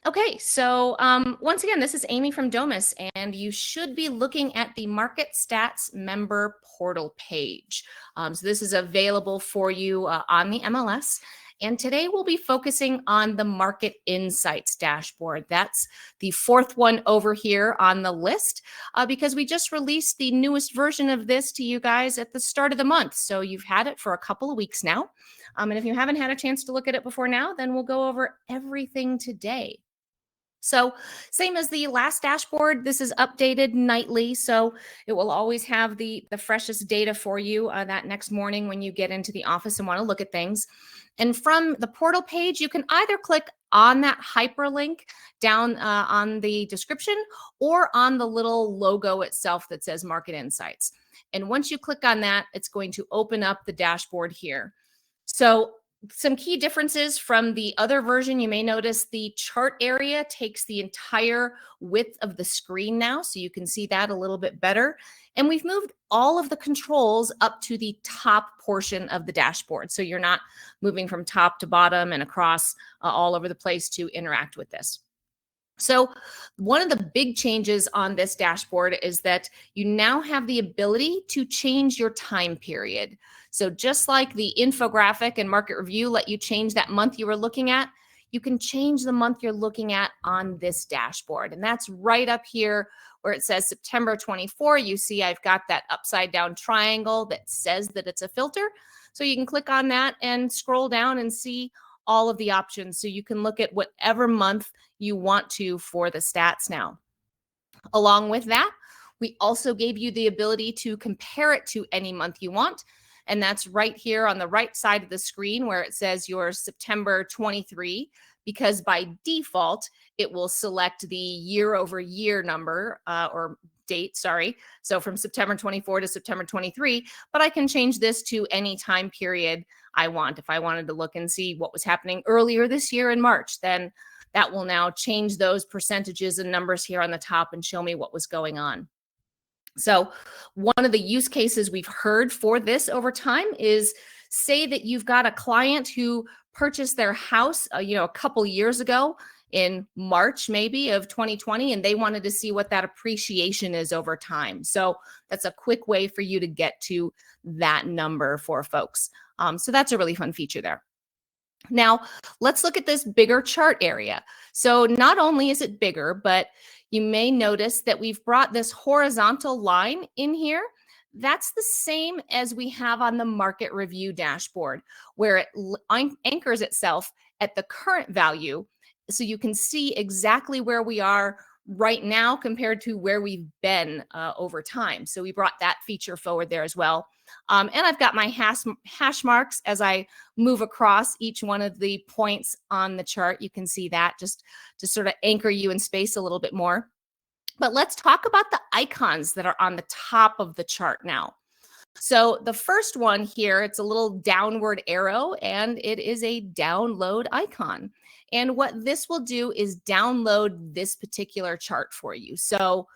Okay, so once again, this is Amy from Domus, and you should be looking at the Market Stats member portal page. So this is available for you on the MLS. And today we'll be focusing on the Market Insights dashboard. That's the fourth one over here on the list because we just released the newest version of this to you guys at the start of the month. So you've had it for a couple of weeks now. And if you haven't had a chance to look at it before now, then we'll go over everything today. So same as the last dashboard, this is updated nightly. So it will always have the freshest data for you that next morning when you get into the office and want to look at things. And from the portal page, you can either click on that hyperlink down on the description or on the little logo itself that says Market Insights. And once you click on that, it's going to open up the dashboard here. So some key differences from the other version, you may notice the chart area takes the entire width of the screen now, so you can see that a little bit better. And we've moved all of the controls up to the top portion of the dashboard, so you're not moving from top to bottom and across all over the place to interact with this. So one of the big changes on this dashboard is that you now have the ability to change your time period. So just like the infographic and market review let you change that month you were looking at, you can change the month you're looking at on this dashboard. And that's right up here where it says September 24. You see I've got that upside down triangle that says that it's a filter. So you can click on that and scroll down and see all of the options. So you can look at whatever month you want to for the stats now. Along with that, we also gave you the ability to compare it to any month you want. And that's right here on the right side of the screen where it says your September 23, because by default, it will select the year over year number or date, sorry. So from September 24 to September 23, but I can change this to any time period I want. If I wanted to look and see what was happening earlier this year in March, then that will now change those percentages and numbers here on the top and show me what was going on. So one of the use cases we've heard for this over time is, say that you've got a client who purchased their house, a couple years ago in March maybe of 2020, and they wanted to see what that appreciation is over time. So that's a quick way for you to get to that number for folks. So that's a really fun feature there. Now, let's look at this bigger chart area. So not only is it bigger, but you may notice that we've brought this horizontal line in here. That's the same as we have on the market review dashboard, where it anchors itself at the current value. So you can see exactly where we are right now compared to where we've been over time. So we brought that feature forward there as well. And I've got my hash marks as I move across each one of the points on the chart. You can see that just to sort of anchor you in space a little bit more. But let's talk about the icons that are on the top of the chart now. So the first one here, it's a little downward arrow, and it is a download icon. And what this will do is download this particular chart for you. So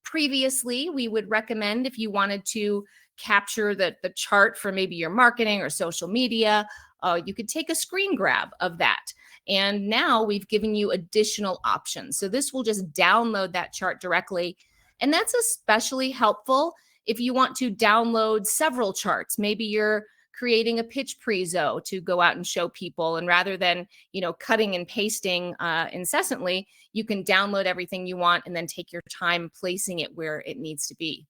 previously, we would recommend, if you wanted to capture the chart for maybe your marketing or social media, you could take a screen grab of that. And now we've given you additional options. So this will just download that chart directly. And that's especially helpful if you want to download several charts. Maybe you're creating a pitch prezo to go out and show people, and rather than cutting and pasting incessantly, you can download everything you want and then take your time placing it where it needs to be.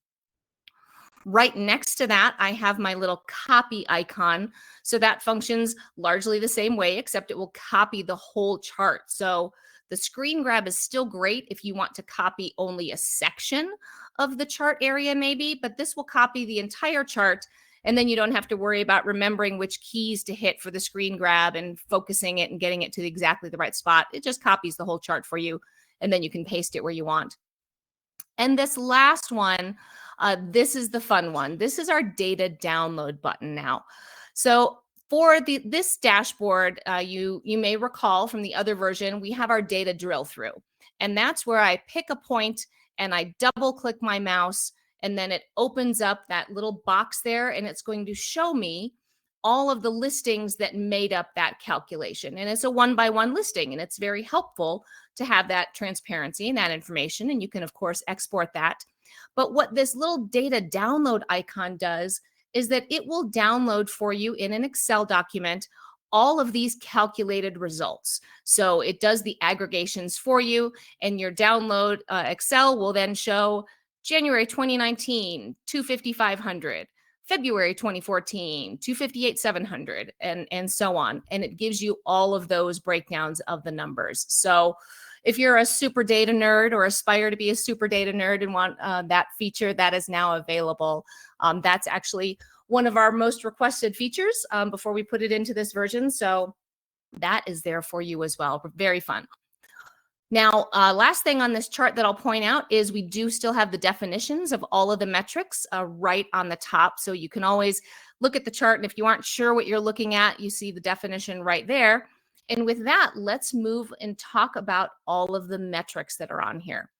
Right next to that, I have my little copy icon. So that functions largely the same way, except it will copy the whole chart. So the screen grab is still great if you want to copy only a section of the chart area maybe, but this will copy the entire chart, and then you don't have to worry about remembering which keys to hit for the screen grab and focusing it and getting it to exactly the right spot. It just copies the whole chart for you, and then you can paste it where you want. And this last one, this is the fun one. This is our data download button now. So for this dashboard, you may recall from the other version, we have our data drill through. And that's where I pick a point and I double click my mouse, and then it opens up that little box there, and it's going to show me all of the listings that made up that calculation. And it's a one-by-one listing, and it's very helpful to have that transparency and that information. And you can, of course, export that. But what this little data download icon does is that it will download for you in an Excel document all of these calculated results. So it does the aggregations for you, and your download Excel will then show January 2019, 250,500, February 2014, 258,700, and so on. And it gives you all of those breakdowns of the numbers. So if you're a super data nerd or aspire to be a super data nerd and want that feature, that is now available. That's actually one of our most requested features before we put it into this version. So that is there for you as well. Very fun. Now, last thing on this chart that I'll point out is we do still have the definitions of all of the metrics right on the top. So you can always look at the chart, and if you aren't sure what you're looking at, you see the definition right there. And with that, let's move and talk about all of the metrics that are on here.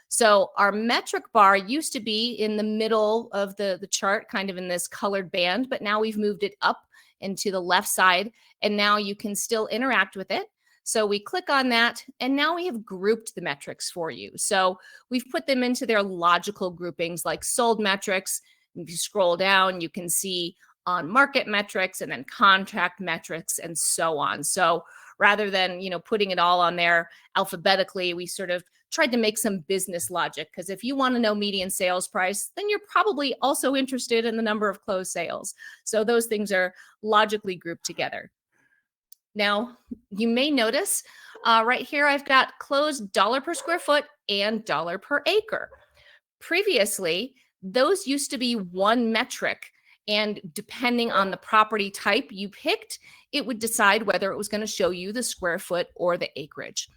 So our metric bar used to be in the middle of the chart, kind of in this colored band, but now we've moved it up into the left side, and now you can still interact with it. So we click on that, and now we have grouped the metrics for you. So we've put them into their logical groupings, like sold metrics. If you scroll down, you can see on market metrics and then contract metrics and so on. So rather than, putting it all on there alphabetically, we sort of tried to make some business logic, because if you want to know median sales price, then you're probably also interested in the number of closed sales. So those things are logically grouped together. Now, you may notice right here, I've got closed dollar per square foot and dollar per acre. Previously, those used to be one metric, and depending on the property type you picked, it would decide whether it was going to show you the square foot or the acreage.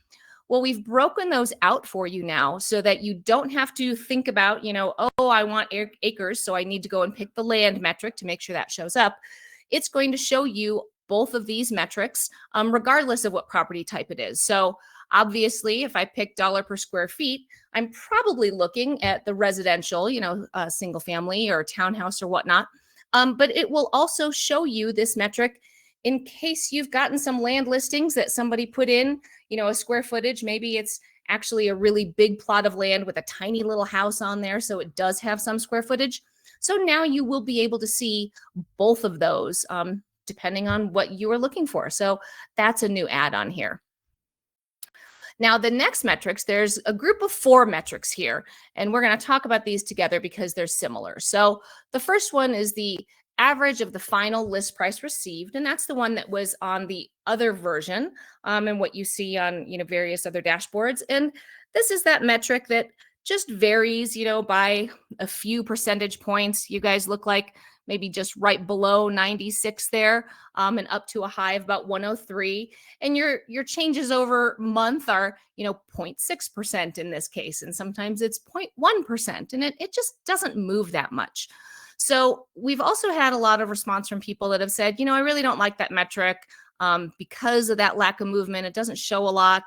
Well, we've broken those out for you now so that you don't have to think about, oh, I want acres, so I need to go and pick the land metric to make sure that shows up. It's going to show you both of these metrics, regardless of what property type it is. So obviously, if I pick dollar per square feet, I'm probably looking at the residential, single family or townhouse or whatnot. But it will also show you this metric in case you've gotten some land listings that somebody put in, a square footage. Maybe it's actually a really big plot of land with a tiny little house on there, so it does have some square footage. So now you will be able to see both of those, depending on what you are looking for. So that's a new add-on here. Now, the next metrics, there's a group of 4 metrics here, and we're going to talk about these together because they're similar. So the first one is the average of the final list price received, and that's the one that was on the other version and what you see on various other dashboards. And this is that metric that just varies, by a few percentage points. You guys look like maybe just right below 96 there, and up to a high of about 103. And your changes over month are, 0.6% in this case, and sometimes it's 0.1%, and it just doesn't move that much. So we've also had a lot of response from people that have said, I really don't like that metric because of that lack of movement. It doesn't show a lot.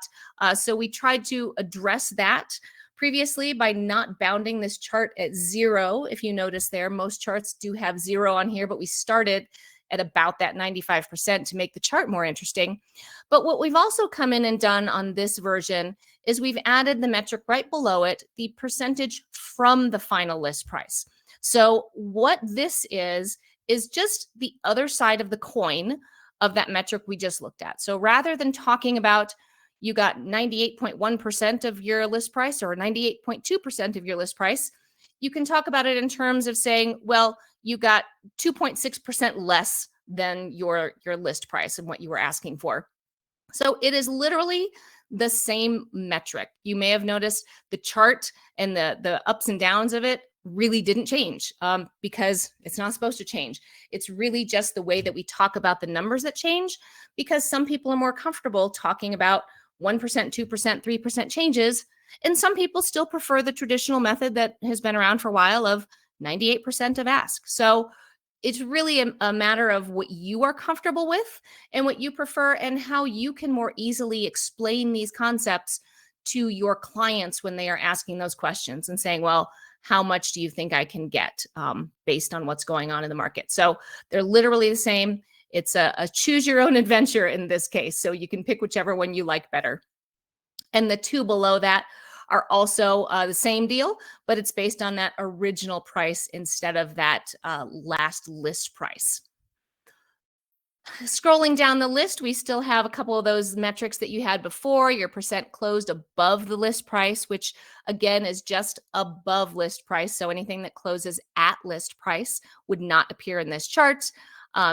So we tried to address that previously by not bounding this chart at 0. If you notice there, most charts do have 0 on here, but we started at about that 95% to make the chart more interesting. But what we've also come in and done on this version is we've added the metric right below it, the percentage from the final list price. So what this is just the other side of the coin of that metric we just looked at. So rather than talking about you got 98.1% of your list price or 98.2% of your list price, you can talk about it in terms of saying, well, you got 2.6% less than your list price and what you were asking for. So it is literally the same metric. You may have noticed the chart and the ups and downs of it really didn't change because it's not supposed to change. It's really just the way that we talk about the numbers that change, because some people are more comfortable talking about 1%, 2%, 3% changes. And some people still prefer the traditional method that has been around for a while of 98% of ask. So it's really a matter of what you are comfortable with and what you prefer, and how you can more easily explain these concepts to your clients when they are asking those questions and saying, well, how much do you think I can get based on what's going on in the market? So they're literally the same. It's a choose your own adventure in this case. So you can pick whichever one you like better. And the two below that are also the same deal, but it's based on that original price instead of that last list price. Scrolling down the list, we still have a couple of those metrics that you had before, your percent closed above the list price, which again is just above list price. So anything that closes at list price would not appear in this chart.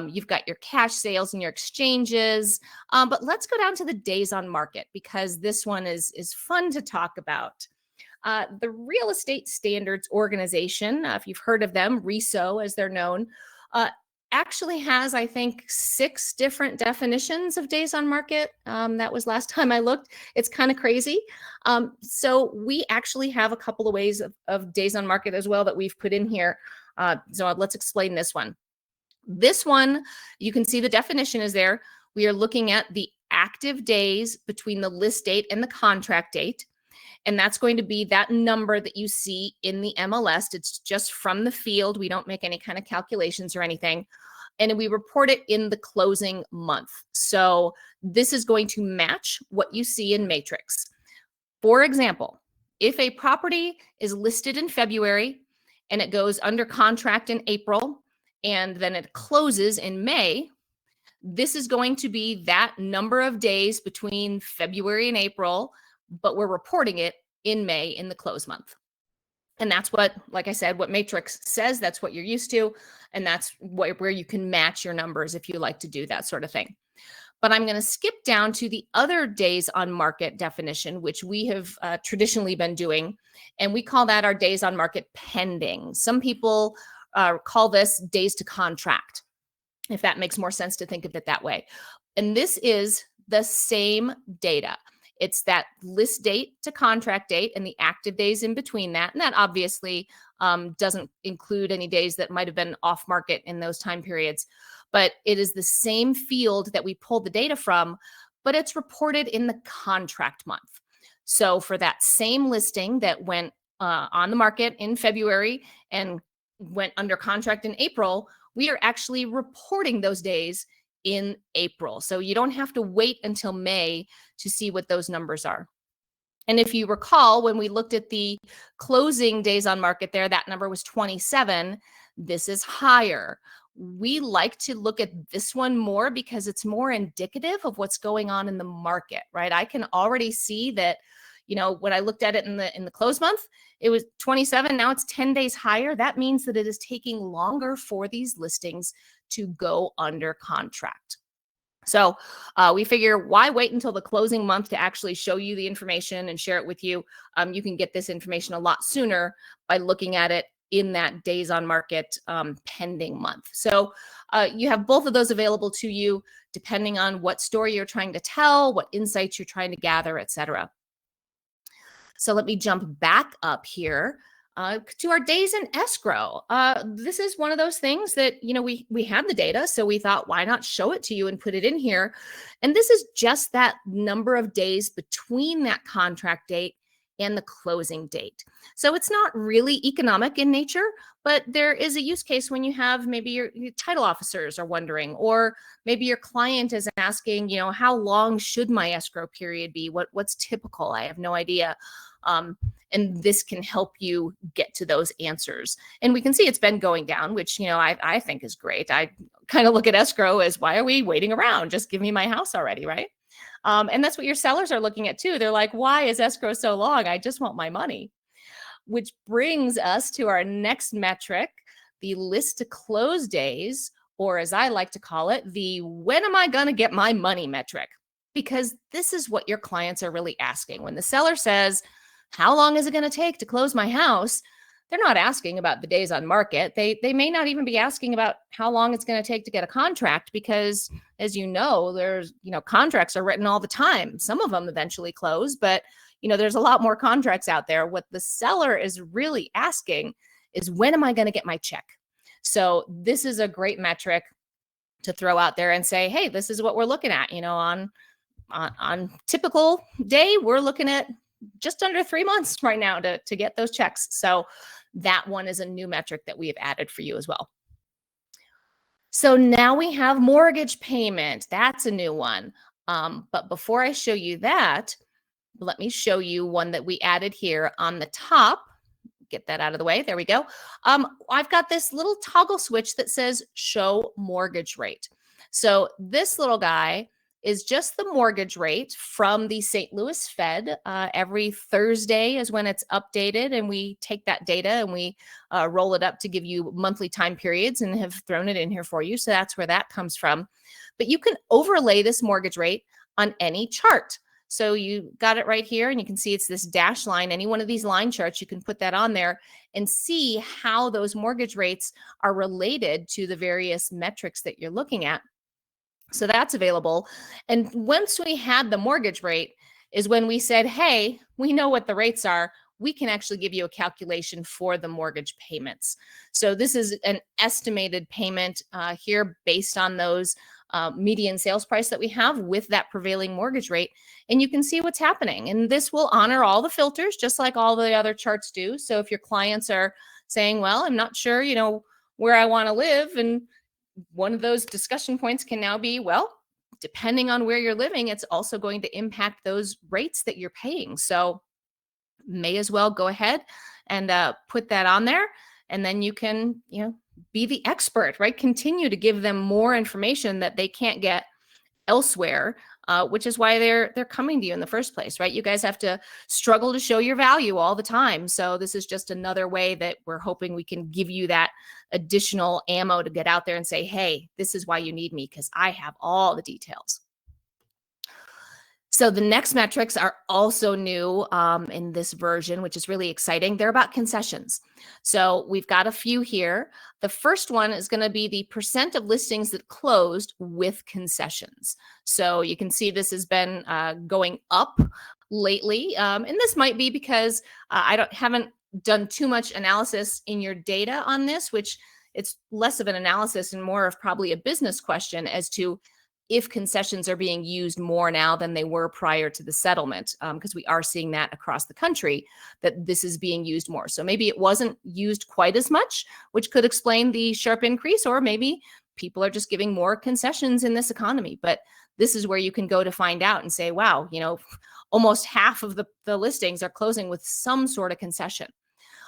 You've got your cash sales and your exchanges, but let's go down to the days on market because this one is fun to talk about. The Real Estate Standards Organization, if you've heard of them, RESO as they're known, actually has, I think, 6 different definitions of days on market. That was last time I looked. It's kind of crazy. So we actually have a couple of ways of days on market as well that we've put in here. So let's explain this one. This one, you can see the definition is there. We are looking at the active days between the list date and the contract date. And that's going to be that number that you see in the MLS. It's just from the field. We don't make any kind of calculations or anything. And we report it in the closing month. So this is going to match what you see in Matrix. For example, if a property is listed in February and it goes under contract in April, and then it closes in May, this is going to be that number of days between February and April, but we're reporting it in May in the close month. And that's what, like I said, what Matrix says, that's what you're used to. And that's where you can match your numbers if you like to do that sort of thing. But I'm going to skip down to the other days on market definition, which we have traditionally been doing. And we call that our days on market pending. Some people call this days to contract, if that makes more sense to think of it that way. And this is the same data. It's that list date to contract date and the active days in between that. And that obviously doesn't include any days that might have been off market in those time periods. But it is the same field that we pulled the data from, but it's reported in the contract month. So for that same listing that went on the market in February and went under contract in April, we are actually reporting those days in April. So you don't have to wait until May to see what those numbers are. And if you recall, when we looked at the closing days on market there, that number was 27. This is higher. We like to look at this one more because it's more indicative of what's going on in the market, right? I can already see that, you know, when I looked at it in the close month, it was 27. Now it's 10 days higher. That means that it is taking longer for these listings to go under contract. So we figure, why wait until the closing month to actually show you the information and share it with you? You can get this information a lot sooner by looking at it in that days on market pending month. So you have both of those available to you depending on what story you're trying to tell, what insights you're trying to gather, etc. So let me jump back up here to our days in escrow. This is one of those things that, you know, we have the data, so we thought, why not show it to you and put it in here? And this is just that number of days between that contract date and the closing date. So it's not really economic in nature, but there is a use case when you have maybe your title officers are wondering, or maybe your client is asking, you know, how long should my escrow period be? What's typical? I have no idea. And this can help you get to those answers. And we can see it's been going down, which, you know, I think is great. I kind of look at escrow as, why are we waiting around? Just give me my house already, right? And that's what your sellers are looking at too. They're like, why is escrow so long? I just want my money. Which brings us to our next metric, the list to close days, or as I like to call it, the when am I going to get my money metric? Because this is what your clients are really asking. When the seller says, how long is it going to take to close my house? They're not asking about the days on market. They may not even be asking about how long it's going to take to get a contract, because as you know, there's, you know, contracts are written all the time. Some of them eventually close, but you know, there's a lot more contracts out there. What the seller is really asking is, when am I going to get my check? So this is a great metric to throw out there and say, hey, this is what we're looking at. You know, on typical day, we're looking at just under 3 months right now to get those checks. So that one is a new metric that we have added for you as well. So now we have mortgage payment. That's a new one. But before I show you that, let me show you one that we added here on the top. Get that out of the way. There we go. I've got this little toggle switch that says show mortgage rate. So this little guy is just the mortgage rate from the St. Louis Fed. Every Thursday is when it's updated, and we take that data and we roll it up to give you monthly time periods and have thrown it in here for you. So that's where that comes from. But you can overlay this mortgage rate on any chart. So you got it right here, and you can see it's this dash line. Any one of these line charts, you can put that on there and see how those mortgage rates are related to the various metrics that you're looking at. So that's available. And once we had the mortgage rate is when we said, hey, we know what the rates are. We can actually give you a calculation for the mortgage payments. So this is an estimated payment here based on those median sales price that we have with that prevailing mortgage rate. And you can see what's happening. And this will honor all the filters, just like all the other charts do. So if your clients are saying, well, I'm not sure, where I want to live, and one of those discussion points can now be, well, depending on where you're living, it's also going to impact those rates that you're paying. So may as well go ahead and put that on there. And then you can, be the expert, right? Continue to give them more information that they can't get elsewhere, which is why they're coming to you in the first place, right? You guys have to struggle to show your value all the time. So this is just another way that we're hoping we can give you that additional ammo to get out there and say, hey, this is why you need me, because I have all the details. So the next metrics are also new in this version, which is really exciting. They're about concessions. So we've got a few here. The first one is going to be the percent of listings that closed with concessions. So you can see this has been going up lately. And this might be because I haven't done too much analysis in your data on this, which it's less of an analysis and more of probably a business question as to if concessions are being used more now than they were prior to the settlement, because we are seeing that across the country, that this is being used more. So maybe it wasn't used quite as much, which could explain the sharp increase, or maybe people are just giving more concessions in this economy. But this is where you can go to find out and say, wow, almost half of the listings are closing with some sort of concession.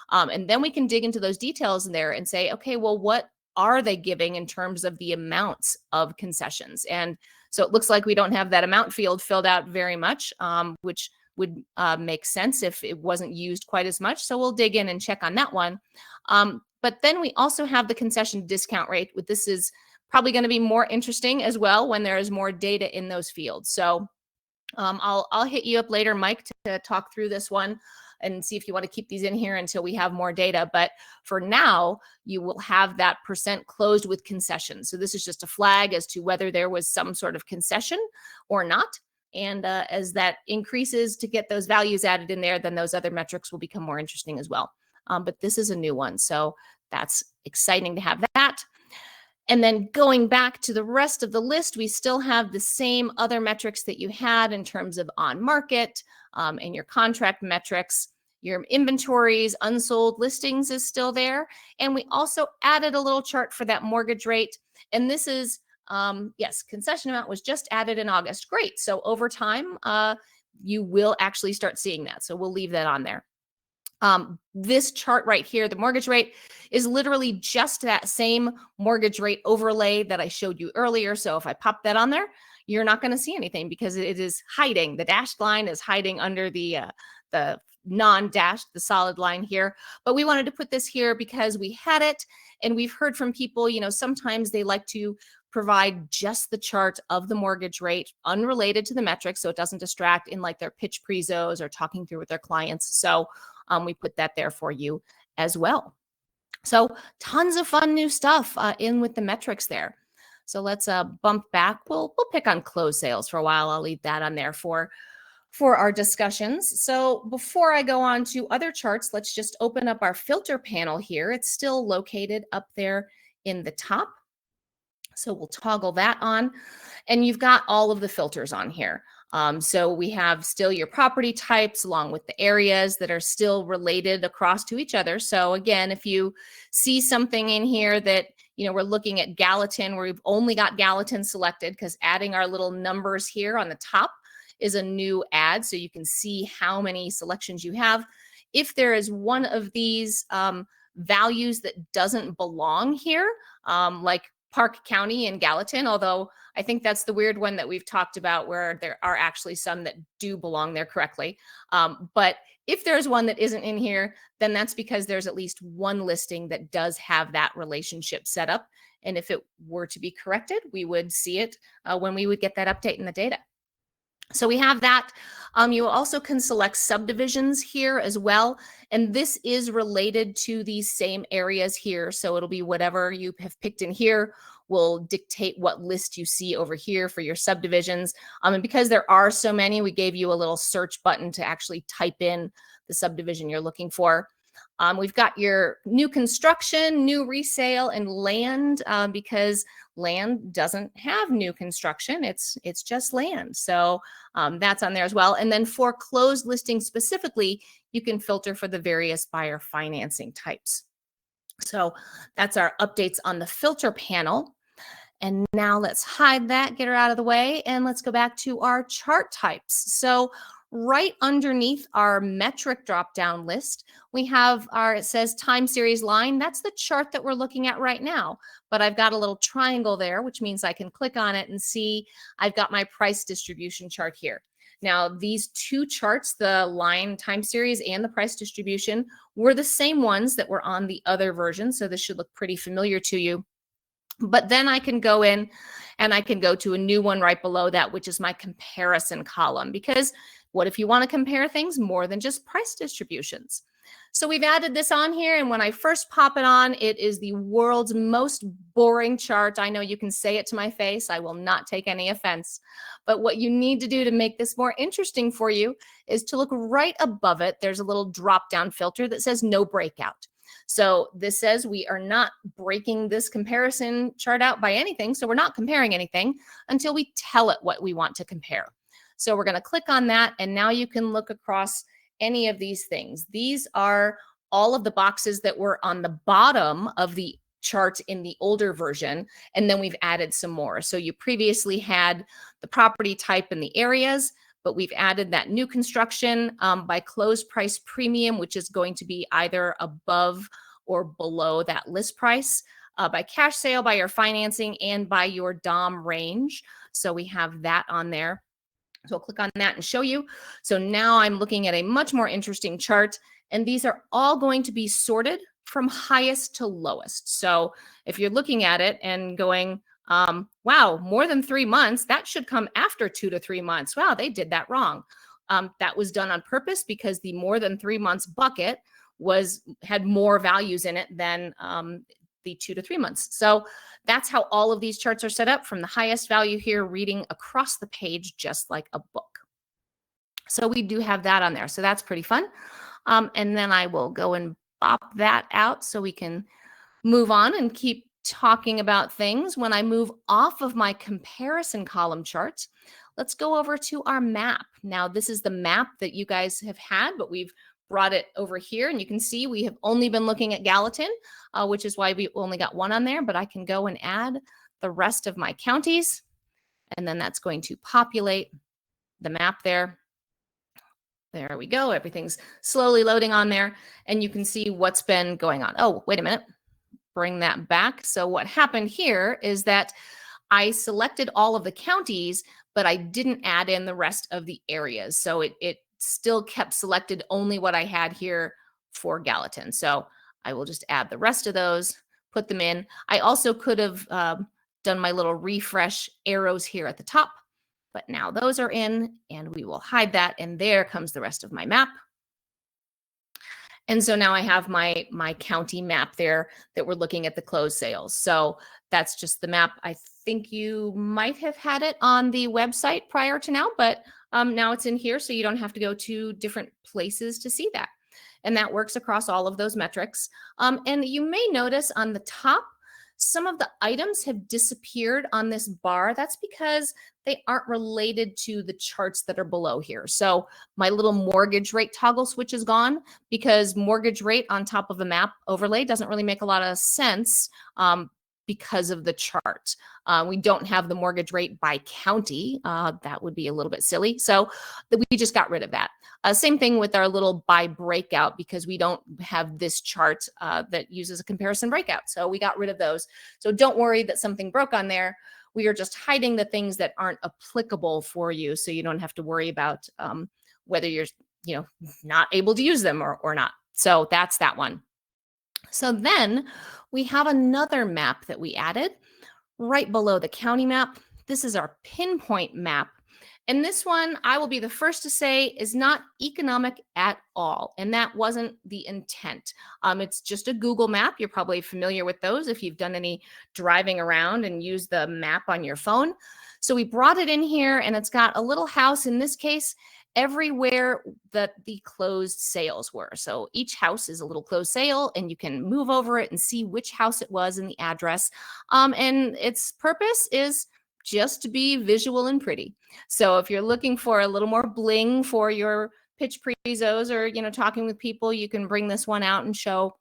And then we can dig into those details in there and say, okay, well, what are they giving in terms of the amounts of concessions? And so it looks like we don't have that amount field filled out very much, which would make sense if it wasn't used quite as much. So we'll dig in and check on that one. But then we also have the concession discount rate. This is probably going to be more interesting as well when there is more data in those fields. So I'll hit you up later, Mike, to talk through this one and see if you want to keep these in here until we have more data. But for now, you will have that percent closed with concessions. So this is just a flag as to whether there was some sort of concession or not. And as that increases to get those values added in there, then those other metrics will become more interesting as well. But this is a new one. So that's exciting to have that. And then going back to the rest of the list, we still have the same other metrics that you had in terms of on market and your contract metrics. Your inventories, unsold listings is still there. And we also added a little chart for that mortgage rate. And this is, yes, concession amount was just added in August. Great. So over time, you will actually start seeing that. So we'll leave that on there. This chart right here, the mortgage rate, is literally just that same mortgage rate overlay that I showed you earlier. So if I pop that on there, you're not going to see anything because it is hiding. The dashed line is hiding under the non-dashed, the solid line here. But we wanted to put this here because we had it, and we've heard from people, sometimes they like to provide just the chart of the mortgage rate unrelated to the metrics, so it doesn't distract in like their pitch prezos or talking through with their clients. So we put that there for you as well. So tons of fun new stuff in with the metrics there. So let's bump back. We'll pick on closed sales for a while. I'll leave that on there for our discussions. So before I go on to other charts, let's just open up our filter panel here. It's still located up there in the top. So we'll toggle that on, and you've got all of the filters on here. So we have still your property types along with the areas that are still related across to each other. So again, if you see something in here that we're looking at Gallatin where we've only got Gallatin selected because adding our little numbers here on the top is a new add. So you can see how many selections you have. If there is one of these values that doesn't belong here, like Park County and Gallatin, although I think that's the weird one that we've talked about where there are actually some that do belong there correctly. But if there's one that isn't in here, then that's because there's at least one listing that does have that relationship set up. And if it were to be corrected, we would see it when we would get that update in the data. So we have that. You also can select subdivisions here as well. And this is related to these same areas here. So it'll be whatever you have picked in here will dictate what list you see over here for your subdivisions. And because there are so many, we gave you a little search button to actually type in the subdivision you're looking for. We've got your new construction, new resale, and land because land doesn't have new construction. It's just land. So that's on there as well. And then for closed listings specifically, you can filter for the various buyer financing types. So that's our updates on the filter panel. And now let's hide that, get her out of the way, and let's go back to our chart types. So right underneath our metric drop-down list, we have it says time series line. That's the chart that we're looking at right now. But I've got a little triangle there, which means I can click on it and see I've got my price distribution chart here. Now, these two charts, the line time series and the price distribution, were the same ones that were on the other version. So this should look pretty familiar to you. But then I can go in and I can go to a new one right below that, which is my comparison column. Because what if you want to compare things more than just price distributions? So we've added this on here, and when I first pop it on, it is the world's most boring chart. I know you can say it to my face. I will not take any offense. But what you need to do to make this more interesting for you is to look right above it. There's a little drop-down filter that says no breakout. So this says we are not breaking this comparison chart out by anything. So we're not comparing anything until we tell it what we want to compare. So we're going to click on that. And now you can look across any of these things. These are all of the boxes that were on the bottom of the chart in the older version. And then we've added some more. So you previously had the property type and the areas, but we've added that new construction by closed price premium, which is going to be either above or below that list price, by cash sale, by your financing, and by your DOM range. So we have that on there. So I'll click on that and show you. So now I'm looking at a much more interesting chart, and these are all going to be sorted from highest to lowest. So if you're looking at it and going, wow, more than 3 months, that should come after 2 to 3 months. Wow, they did that wrong. That was done on purpose because the more than 3 months bucket had more values in it than the 2 to 3 months. So that's how all of these charts are set up, from the highest value here reading across the page just like a book. So we do have that on there. So that's pretty fun. And then I will go and pop that out so we can move on and keep talking about things. When I move off of my comparison column charts, let's go over to our map. Now, this is the map that you guys have had, but we've brought it over here, and you can see we have only been looking at Gallatin, which is why we only got one on there, but I can go and add the rest of my counties, and then that's going to populate the map there. There we go. Everything's slowly loading on there, and you can see what's been going on. Oh, wait a minute. Bring that back. So what happened here is that I selected all of the counties, but I didn't add in the rest of the areas. So it still kept selected only what I had here for Gallatin. So I will just add the rest of those, put them in. I also could have done my little refresh arrows here at the top, but now those are in, and we will hide that. And there comes the rest of my map. And so now I have my county map there that we're looking at the closed sales. So that's just the map. I think you might have had it on the website prior to now, but now it's in here, so you don't have to go to different places to see that. And that works across all of those metrics. And you may notice on the top, some of the items have disappeared on this bar. That's because they aren't related to the charts that are below here. So my little mortgage rate toggle switch is gone because mortgage rate on top of a map overlay doesn't really make a lot of sense because of the chart. We don't have the mortgage rate by county. That would be a little bit silly. So we just got rid of that. Same thing with our little by breakout, because we don't have this chart that uses a comparison breakout. So we got rid of those. So don't worry that something broke on there. We are just hiding the things that aren't applicable for you, so you don't have to worry about whether you're not able to use them or not. So that's that one. So then we have another map that we added right below the county map. This is our pinpoint map. And this one, I will be the first to say, is not economic at all. And that wasn't the intent. It's just a Google map. You're probably familiar with those if you've done any driving around and used the map on your phone. So we brought it in here, and it's got a little house, in this case, everywhere that the closed sales were. So each house is a little closed sale, and you can move over it and see which house it was and the address. And its purpose is just to be visual and pretty. So if you're looking for a little more bling for your pitch prezos or, talking with people, you can bring this one out and show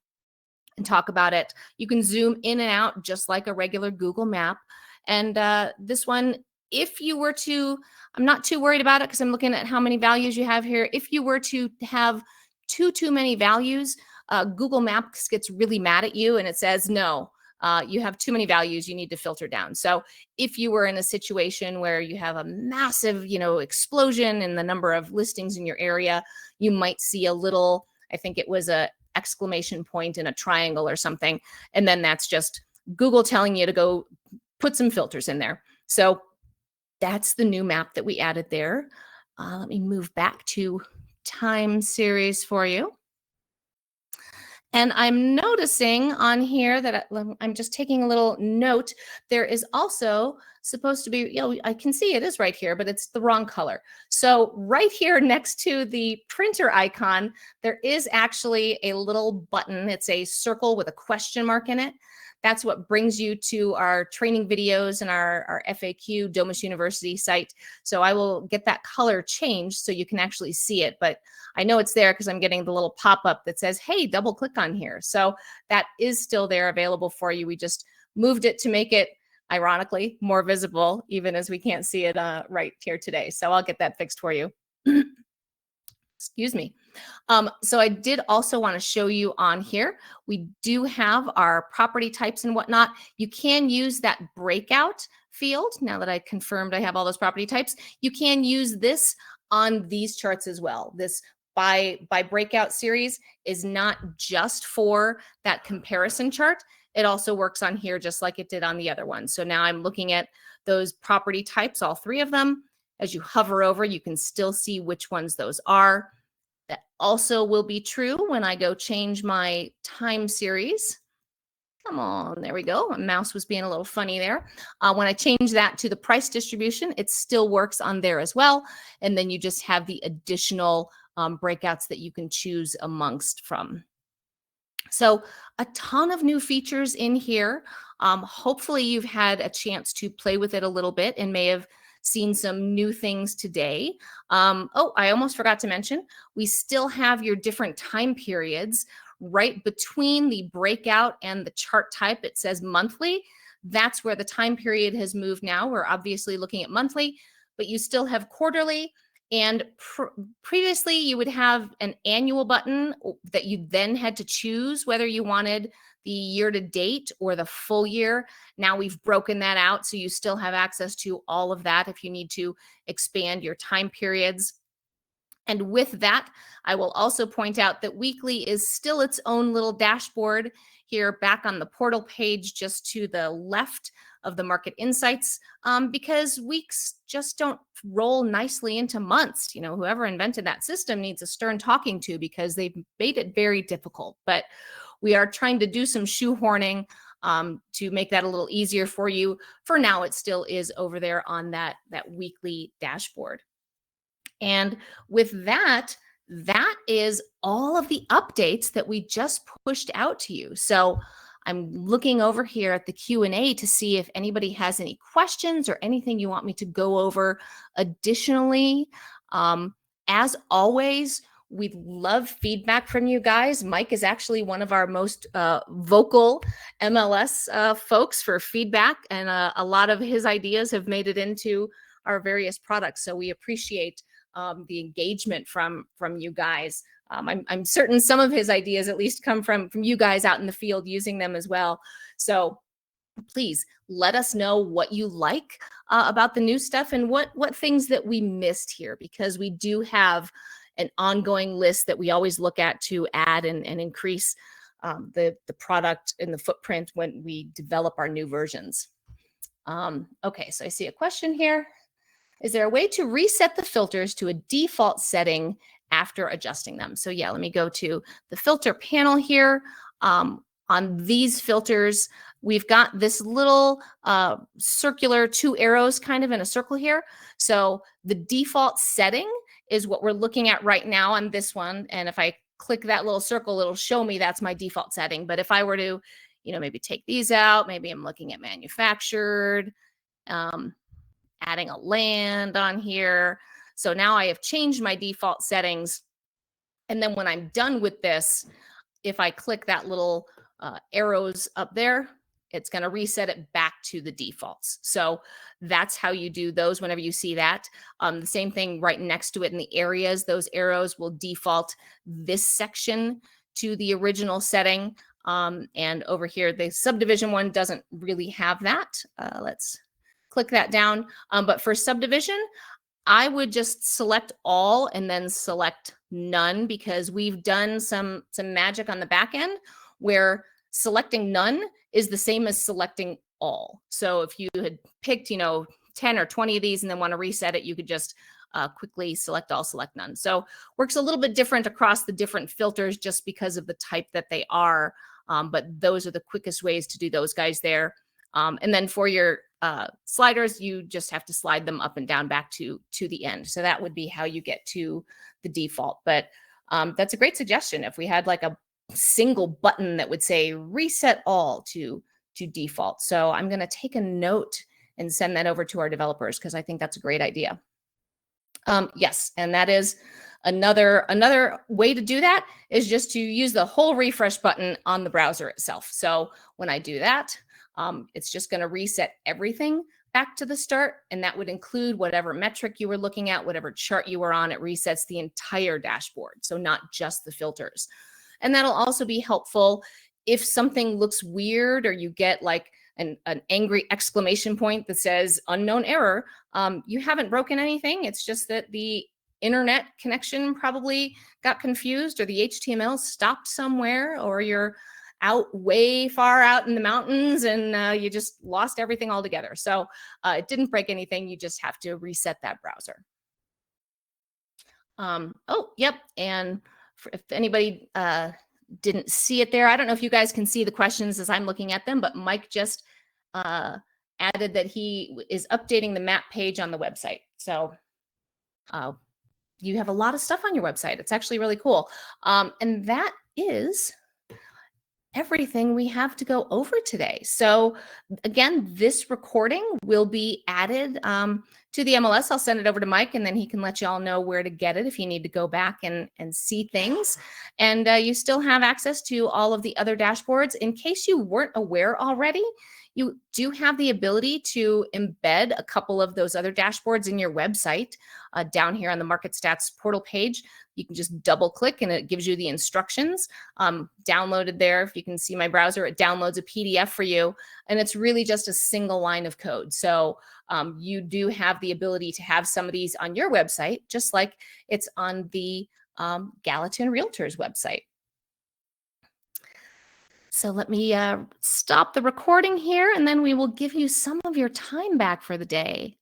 and talk about it. You can zoom in and out just like a regular Google map. And this one, if you were to, I'm not too worried about it because I'm looking at how many values you have here. If you were to have too many values, Google Maps gets really mad at you and it says, no, you have too many values, you need to filter down. So if you were in a situation where you have a massive, explosion in the number of listings in your area, you might see a little, I think it was a exclamation point in a triangle or something. And then that's just Google telling you to go put some filters in there. So that's the new map that we added there. Let me move back to time series for you. And I'm noticing on here that I'm just taking a little note. There is also supposed to be, I can see it is right here, but it's the wrong color. So right here next to the printer icon, there is actually a little button. It's a circle with a question mark in it. That's what brings you to our training videos and our FAQ Domus University site. So I will get that color changed so you can actually see it. But I know it's there because I'm getting the little pop-up that says, hey, double click on here. So that is still there available for you. We just moved it to make it, ironically, more visible, even as we can't see it right here today. So I'll get that fixed for you. Excuse me. So I did also want to show you on here, we do have our property types and whatnot. You can use that breakout field. Now that I confirmed I have all those property types, you can use this on these charts as well. This by breakout series is not just for that comparison chart. It also works on here just like it did on the other one. So now I'm looking at those property types, all three of them. As you hover over, you can still see which ones those are. That also will be true when I go change my time series. Come on, there we go. My mouse was being a little funny there. When I change that to the price distribution, it still works on there as well. And then you just have the additional breakouts that you can choose amongst from. So a ton of new features in here. Hopefully you've had a chance to play with it a little bit and may have seen some new things today. Oh, I almost forgot to mention, we still have your different time periods right between the breakout and the chart type. It says monthly. That's where the time period has moved now. We're obviously looking at monthly, but you still have quarterly. And previously you would have an annual button that you then had to choose whether you wanted the year to date or the full year. Now we've broken that out, so you still have access to all of that if you need to expand your time periods. And with that, I will also point out that weekly is still its own little dashboard here back on the portal page just to the left of the market insights, because weeks just don't roll nicely into months. Whoever invented that system needs a stern talking to because they've made it very difficult. But we are trying to do some shoehorning to make that a little easier for you. For now, it still is over there on that weekly dashboard. And with that, that is all of the updates that we just pushed out to you. So I'm looking over here at the Q&A to see if anybody has any questions or anything you want me to go over additionally. As always, We'd love feedback from you guys. Mike is actually one of our most vocal MLS folks for feedback, and a lot of his ideas have made it into our various products. So we appreciate the engagement from you guys. I'm certain some of his ideas at least come from you guys out in the field using them as well. So please let us know what you like about the new stuff and what things that we missed here, because we do have an ongoing list that we always look at to add and increase the product and the footprint when we develop our new versions. Okay, so I see a question here. Is there a way to reset the filters to a default setting after adjusting them? So yeah, let me go to the filter panel here. On these filters, we've got this little circular 2 arrows kind of in a circle here. So the default setting is what we're looking at right now on this one. And if I click that little circle, it'll show me that's my default setting. But if I were to, maybe take these out, maybe I'm looking at manufactured, adding a land on here. So now I have changed my default settings. And then when I'm done with this, if I click that little arrows up there, it's going to reset it back to the defaults. So that's how you do those whenever you see that. The same thing right next to it in the areas, those arrows will default this section to the original setting. And over here, the subdivision one doesn't really have that. Let's click that down. But for subdivision, I would just select all and then select none, because we've done some magic on the back end where selecting none is the same as selecting all. So if you had picked, 10 or 20 of these and then want to reset it, you could just quickly select all, select none. So works a little bit different across the different filters just because of the type that they are. But those are the quickest ways to do those guys there. And then for your sliders, you just have to slide them up and down back to the end. So that would be how you get to the default. But that's a great suggestion. If we had like a single button that would say reset all to default. So I'm going to take a note and send that over to our developers, because I think that's a great idea. Yes, and that is another way to do that is just to use the whole refresh button on the browser itself. So when I do that, it's just going to reset everything back to the start, and that would include whatever metric you were looking at, whatever chart you were on. It resets the entire dashboard, so not just the filters. And that'll also be helpful if something looks weird or you get like an angry exclamation point that says unknown error. You haven't broken anything. It's just that the internet connection probably got confused, or the HTML stopped somewhere, or you're out way far out in the mountains and you just lost everything altogether. So it didn't break anything. You just have to reset that browser. Oh, yep. And if anybody didn't see it there, I don't know if you guys can see the questions as I'm looking at them, but Mike just added that he is updating the map page on the website. So you have a lot of stuff on your website. It's actually really cool. And that is everything we have to go over today. So again, this recording will be added to the MLS. I'll send it over to Mike, and then he can let you all know where to get it if you need to go back and see things. And you still have access to all of the other dashboards. In case you weren't aware already, you do have the ability to embed a couple of those other dashboards in your website. Down here on the Market Stats portal page, you can just double click and it gives you the instructions downloaded there. If you can see my browser, it downloads a PDF for you, and it's really just a single line of code. So you do have the ability to have some of these on your website, just like it's on the Gallatin Realtors website. So let me stop the recording here, and then we will give you some of your time back for the day.